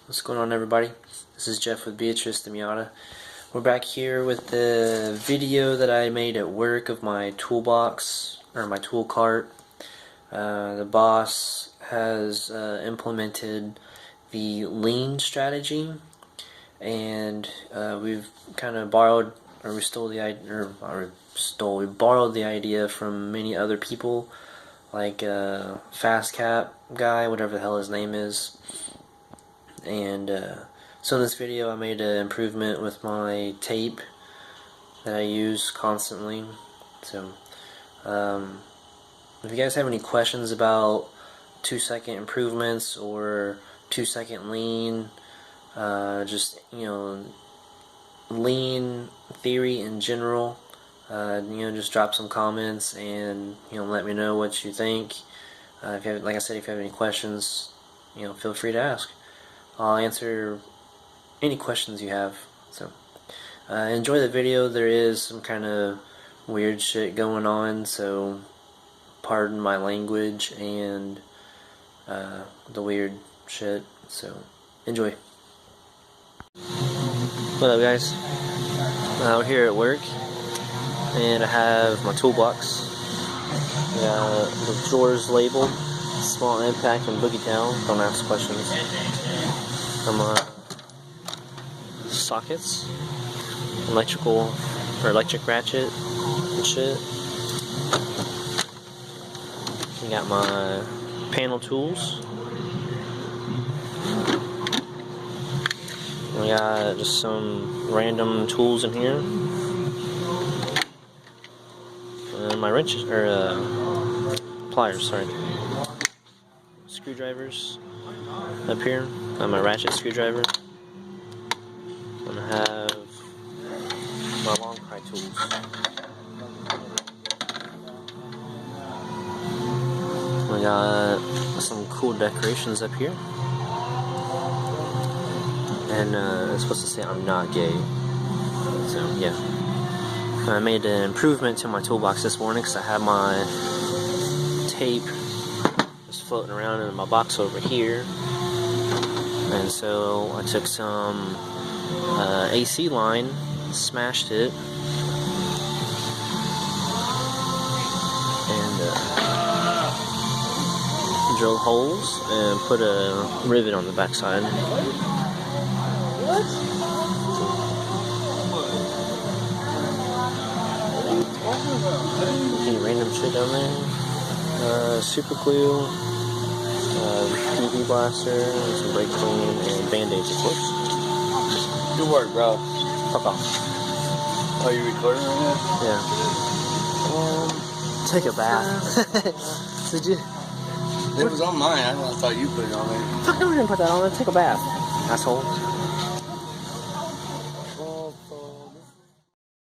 What's going on, everybody? This is Jeff with Beatrice, the Miata. We're back here with the video that I made at work of my toolbox, or my tool cart. The boss has implemented the lean strategy, and we've kind of borrowed, or we stole the idea, we borrowed the idea from many other people, like Fast Cap guy, whatever the hell his name is. And so in this video I made an improvement with my tape that I use constantly. So if you guys have any questions about 2-second improvements or 2-second lean, just lean theory in general, just drop some comments and let me know what you think. If you have, like I said, if you have any questions, feel free to ask. I'll answer any questions you have. So enjoy the video. There is some kind of weird shit going on, so pardon my language and the weird shit. So enjoy. What up, guys? We're here at work, and I have my toolbox. The drawers labeled Small Impact and Boogie Town. Don't ask questions. Some sockets, electric ratchet and shit. I got my panel tools. We got just some random tools in here. And my wrenches, or pliers, sorry. Screwdrivers up here. My ratchet screwdriver. And I have my long pry tools. We got some cool decorations up here. And it's supposed to say I'm not gay. So yeah. I made an improvement to my toolbox this morning because I had my tape just floating around in my box over here. And so I took some AC line, smashed it, and drilled holes and put a rivet on the backside. Any random shit down there. Super glue. PV blaster, and some brake clean, and band-aids, of course. Good work, bro. Fuck off. Oh, you recording right Yeah. now? Take a bath. Did you? It was on mine. I thought you put it on there. Fuck, I didn't put that on there. Take a bath, asshole.